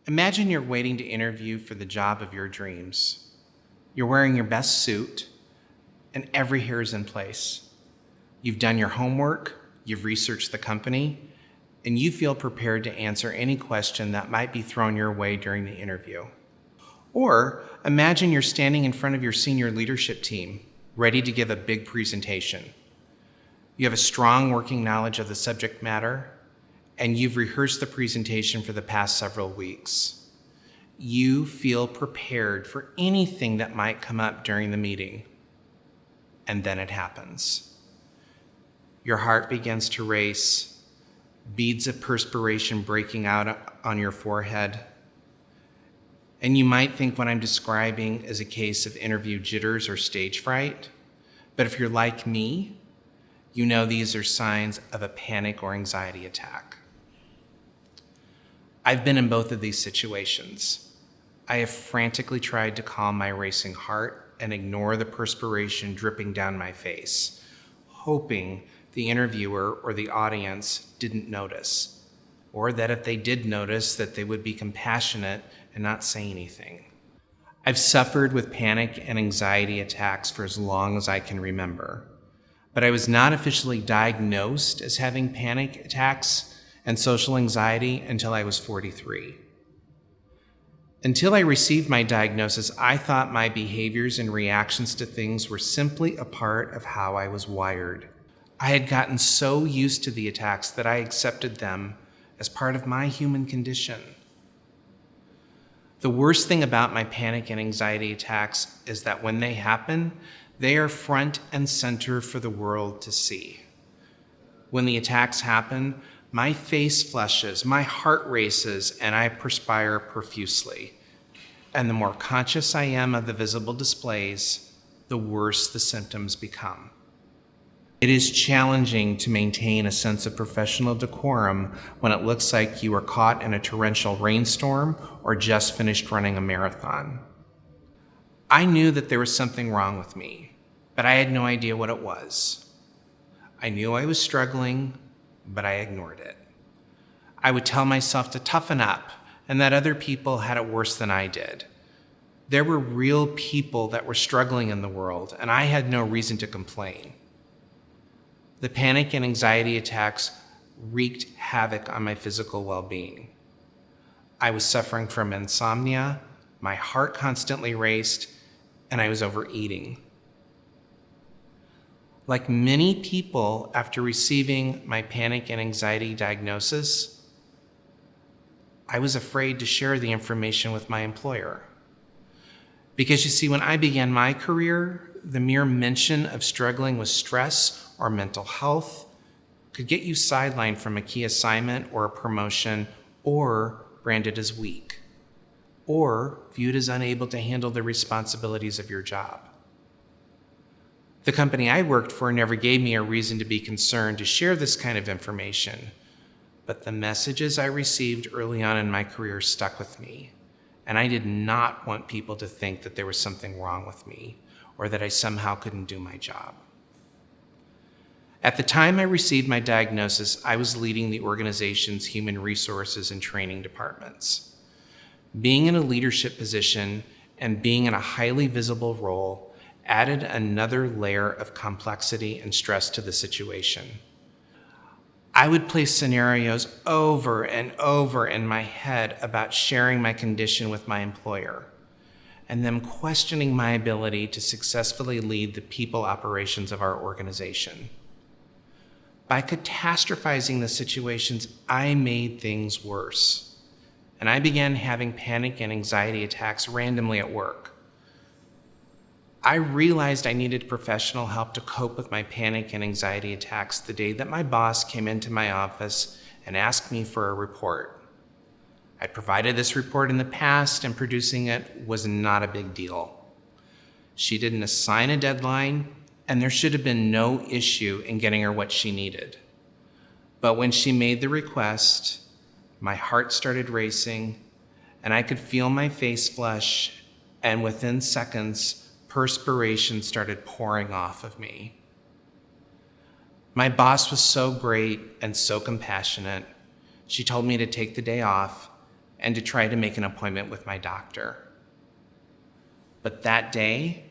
Imagine you're waiting to interview for the job of your dreams. You're wearing your best suit, and every hair is in place. You've done your homework, you've researched the company, and you feel prepared to answer any question that might be thrown your way during the interview. Or imagine you're standing in front of your senior leadership team, ready to give a big presentation. You have a strong working knowledge of the subject matter, and you've rehearsed the presentation for the past several weeks. You feel prepared for anything that might come up during the meeting. And then it happens. Your heart begins to race, beads of perspiration breaking out on your forehead. And you might think what I'm describing is a case of interview jitters or stage fright. But if you're like me, you know these are signs of a panic or anxiety attack. I've been in both of these situations. I have frantically tried to calm my racing heart and ignore the perspiration dripping down my face, hoping the interviewer or the audience didn't notice, or that if they did notice, that they would be compassionate and not say anything. I've suffered with panic and anxiety attacks for as long as I can remember, but I was not officially diagnosed as having panic attacks and social anxiety until I was 43. Until I received my diagnosis, I thought my behaviors and reactions to things were simply a part of how I was wired. I had gotten so used to the attacks that I accepted them as part of my human condition. The worst thing about my panic and anxiety attacks is that when they happen, they are front and center for the world to see. When the attacks happen, my face flushes, my heart races, and I perspire profusely. And the more conscious I am of the visible displays, the worse the symptoms become. It is challenging to maintain a sense of professional decorum when it looks like you are caught in a torrential rainstorm or just finished running a marathon. I knew that there was something wrong with me, but I had no idea what it was. I knew I was struggling, but I ignored it. I would tell myself to toughen up and that other people had it worse than I did. There were real people that were struggling in the world, and I had no reason to complain. The panic and anxiety attacks wreaked havoc on my physical well-being. I was suffering from insomnia, my heart constantly raced, and I was overeating. Like many people, after receiving my panic and anxiety diagnosis, I was afraid to share the information with my employer. Because you see, when I began my career, the mere mention of struggling with stress or mental health could get you sidelined from a key assignment or a promotion, or branded as weak, or viewed as unable to handle the responsibilities of your job. The company I worked for never gave me a reason to be concerned to share this kind of information, but the messages I received early on in my career stuck with me, and I did not want people to think that there was something wrong with me or that I somehow couldn't do my job. At the time I received my diagnosis, I was leading the organization's human resources and training departments. Being in a leadership position and being in a highly visible role added another layer of complexity and stress to the situation. I would play scenarios over and over in my head about sharing my condition with my employer, and them questioning my ability to successfully lead the people operations of our organization. By catastrophizing the situations, I made things worse, and I began having panic and anxiety attacks randomly at work. I realized I needed professional help to cope with my panic and anxiety attacks the day that my boss came into my office and asked me for a report. I'd provided this report in the past, and producing it was not a big deal. She didn't assign a deadline, and there should have been no issue in getting her what she needed. But when she made the request, my heart started racing, and I could feel my face flush, and within seconds, perspiration started pouring off of me. My boss was so great and so compassionate. She told me to take the day off and to try to make an appointment with my doctor. But that day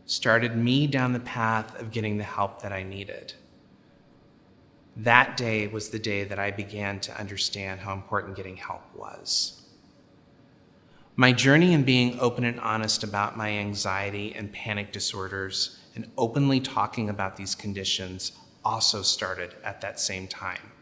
started me down the path of getting the help that I needed. That day was the day that I began to understand how important getting help was. My journey in being open and honest about my anxiety and panic disorders and openly talking about these conditions also started at that same time.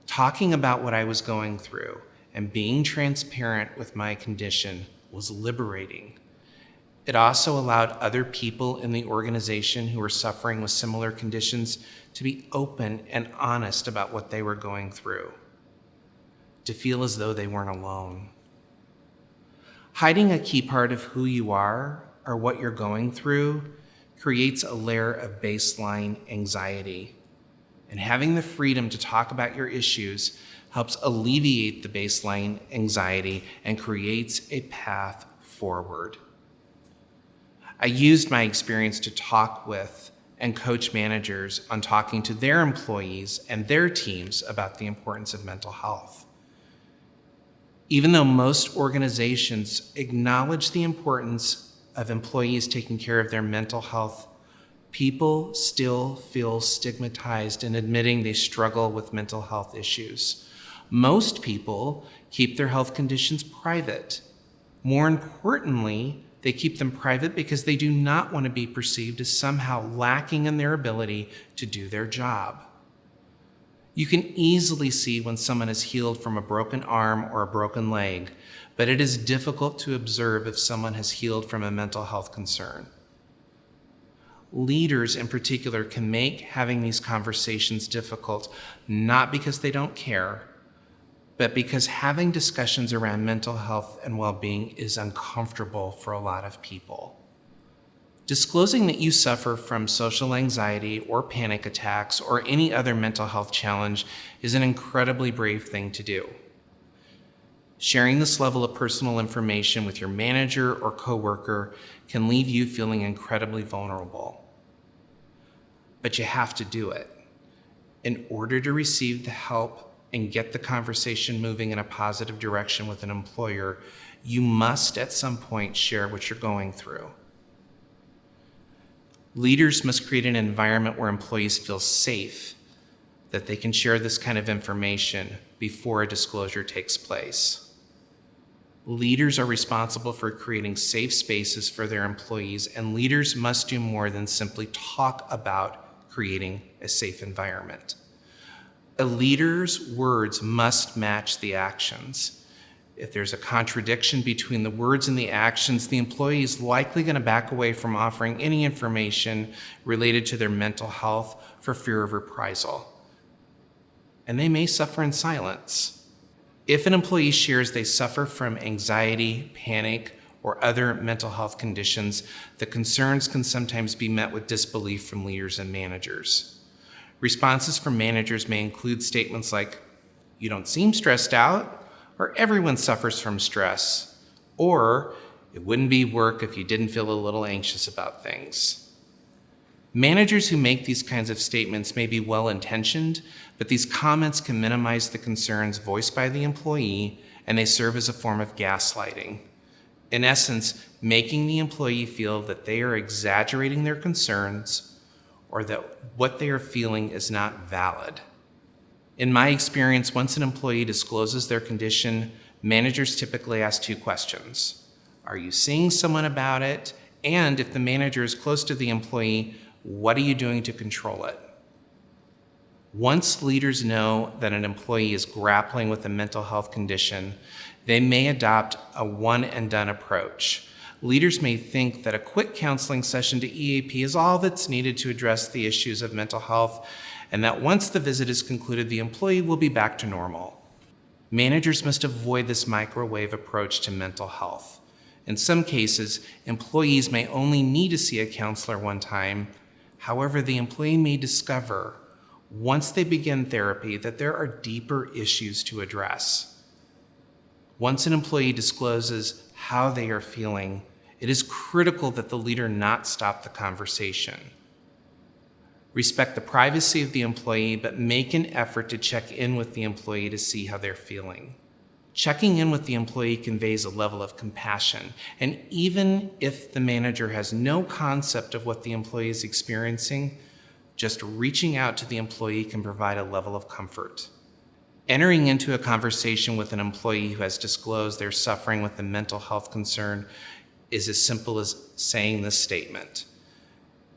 Talking about what I was going through and being transparent with my condition was liberating. It also allowed other people in the organization who were suffering with similar conditions to be open and honest about what they were going through, to feel as though they weren't alone. Hiding a key part of who you are or what you're going through creates a layer of baseline anxiety. And having the freedom to talk about your issues helps alleviate the baseline anxiety and creates a path forward. I used my experience to talk with and coach managers on talking to their employees and their teams about the importance of mental health. Even though most organizations acknowledge the importance of employees taking care of their mental health, people still feel stigmatized in admitting they struggle with mental health issues. Most people keep their health conditions private. More importantly, they keep them private because they do not want to be perceived as somehow lacking in their ability to do their job. You can easily see when someone is healed from a broken arm or a broken leg, but it is difficult to observe if someone has healed from a mental health concern. Leaders in particular can make having these conversations difficult, not because they don't care, but because having discussions around mental health and well-being is uncomfortable for a lot of people. Disclosing that you suffer from social anxiety or panic attacks or any other mental health challenge is an incredibly brave thing to do. Sharing this level of personal information with your manager or coworker can leave you feeling incredibly vulnerable. But you have to do it. In order to receive the help and get the conversation moving in a positive direction with an employer, you must at some point share what you're going through. Leaders must create an environment where employees feel safe, that they can share this kind of information before a disclosure takes place. Leaders are responsible for creating safe spaces for their employees, and leaders must do more than simply talk about creating a safe environment. A leader's words must match the actions. If there's a contradiction between the words and the actions, the employee is likely going to back away from offering any information related to their mental health for fear of reprisal. And they may suffer in silence. If an employee shares they suffer from anxiety, panic, or other mental health conditions, the concerns can sometimes be met with disbelief from leaders and managers. Responses from managers may include statements like, "You don't seem stressed out," or "Everyone suffers from stress," or "It wouldn't be work if you didn't feel a little anxious about things." Managers who make these kinds of statements may be well-intentioned, but these comments can minimize the concerns voiced by the employee, and they serve as a form of gaslighting. In essence, making the employee feel that they are exaggerating their concerns or that what they are feeling is not valid. In my experience, once an employee discloses their condition, managers typically ask two questions. Are you seeing someone about it? And if the manager is close to the employee, what are you doing to control it? Once leaders know that an employee is grappling with a mental health condition, they may adopt a one-and-done approach. Leaders may think that a quick counseling session to EAP is all that's needed to address the issues of mental health, and that once the visit is concluded, the employee will be back to normal. Managers must avoid this microwave approach to mental health. In some cases, employees may only need to see a counselor one time. However, the employee may discover, once they begin therapy, that there are deeper issues to address. Once an employee discloses how they are feeling, it is critical that the leader not stop the conversation. Respect the privacy of the employee, but make an effort to check in with the employee to see how they're feeling. Checking in with the employee conveys a level of compassion, and even if the manager has no concept of what the employee is experiencing, just reaching out to the employee can provide a level of comfort. Entering into a conversation with an employee who has disclosed they're suffering with a mental health concern is as simple as saying this statement.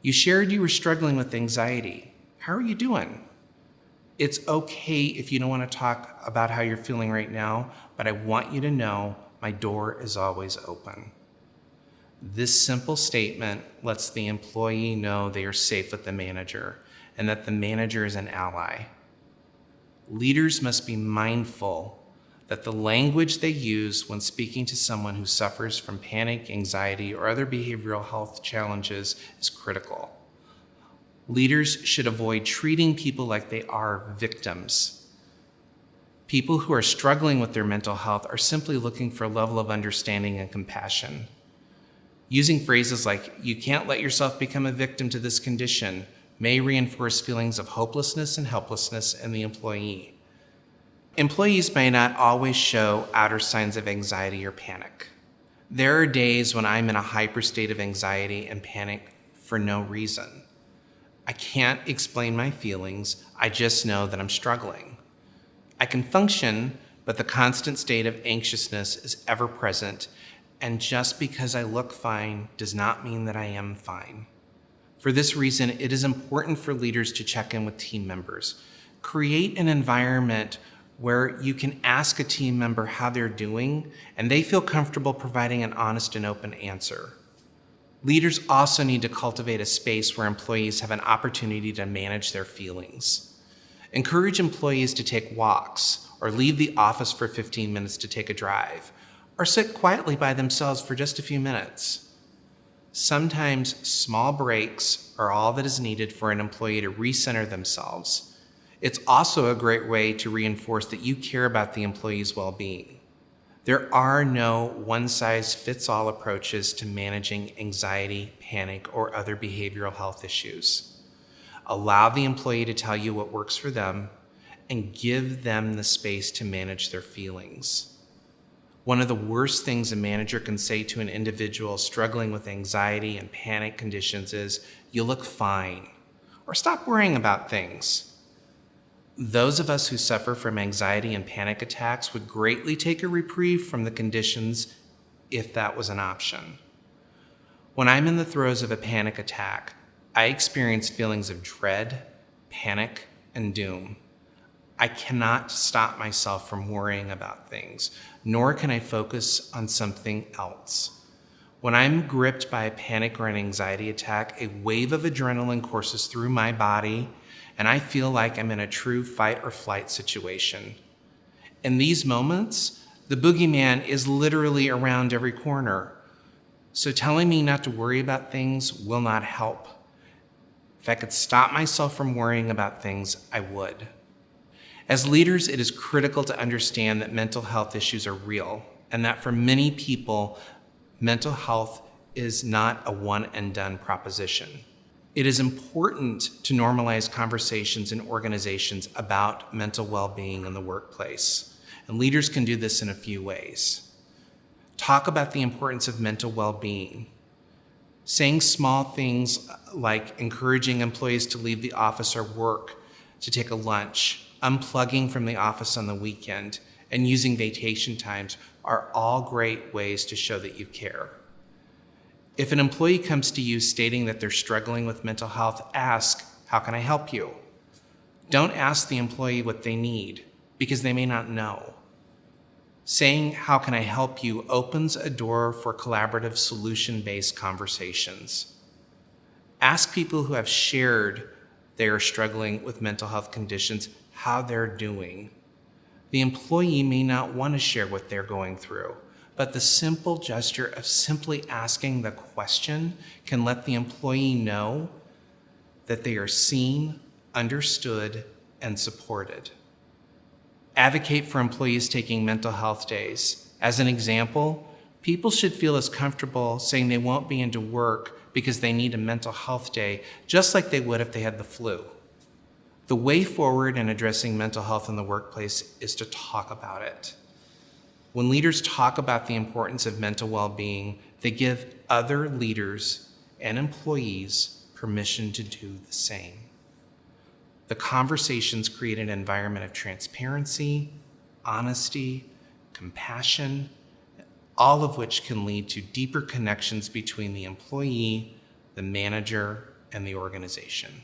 You shared you were struggling with anxiety. How are you doing? It's okay if you don't want to talk about how you're feeling right now, but I want you to know my door is always open. This simple statement lets the employee know they are safe with the manager and that the manager is an ally. Leaders must be mindful that the language they use when speaking to someone who suffers from panic, anxiety, or other behavioral health challenges is critical. Leaders should avoid treating people like they are victims. People who are struggling with their mental health are simply looking for a level of understanding and compassion. Using phrases like, "You can't let yourself become a victim to this condition," may reinforce feelings of hopelessness and helplessness in the employee. Employees may not always show outer signs of anxiety or panic. There are days when I'm in a hyper state of anxiety and panic for no reason. I can't explain my feelings, I just know that I'm struggling. I can function, but the constant state of anxiousness is ever present, and just because I look fine does not mean that I am fine. For this reason, it is important for leaders to check in with team members. Create an environment where you can ask a team member how they're doing, and they feel comfortable providing an honest and open answer. Leaders also need to cultivate a space where employees have an opportunity to manage their feelings. Encourage employees to take walks, or leave the office for 15 minutes to take a drive, or sit quietly by themselves for just a few minutes. Sometimes small breaks are all that is needed for an employee to recenter themselves. It's also a great way to reinforce that you care about the employee's well-being. There are no one-size-fits-all approaches to managing anxiety, panic, or other behavioral health issues. Allow the employee to tell you what works for them and give them the space to manage their feelings. One of the worst things a manager can say to an individual struggling with anxiety and panic conditions is, "You look fine," or "Stop worrying about things." Those of us who suffer from anxiety and panic attacks would greatly take a reprieve from the conditions if that was an option. When I'm in the throes of a panic attack, I experience feelings of dread, panic, and doom. I cannot stop myself from worrying about things, nor can I focus on something else. When I'm gripped by a panic or an anxiety attack, a wave of adrenaline courses through my body, and I feel like I'm in a true fight or flight situation. In these moments, the boogeyman is literally around every corner. So telling me not to worry about things will not help. If I could stop myself from worrying about things, I would. As leaders, it is critical to understand that mental health issues are real, and that for many people, mental health is not a one and done proposition. It is important to normalize conversations in organizations about mental well-being in the workplace, and leaders can do this in a few ways. Talk about the importance of mental well-being. Saying small things like encouraging employees to leave the office or work to take a lunch, unplugging from the office on the weekend, and using vacation times are all great ways to show that you care. If an employee comes to you stating that they're struggling with mental health, ask, "How can I help you?" Don't ask the employee what they need, because they may not know. Saying, "How can I help you?" opens a door for collaborative, solution-based conversations. Ask people who have shared they are struggling with mental health conditions how they're doing. The employee may not want to share what they're going through, but the simple gesture of simply asking the question can let the employee know that they are seen, understood, and supported. Advocate for employees taking mental health days. As an example, people should feel as comfortable saying they won't be into work because they need a mental health day, just like they would if they had the flu. The way forward in addressing mental health in the workplace is to talk about it. When leaders talk about the importance of mental well-being, they give other leaders and employees permission to do the same. The conversations create an environment of transparency, honesty, compassion, all of which can lead to deeper connections between the employee, the manager, and the organization.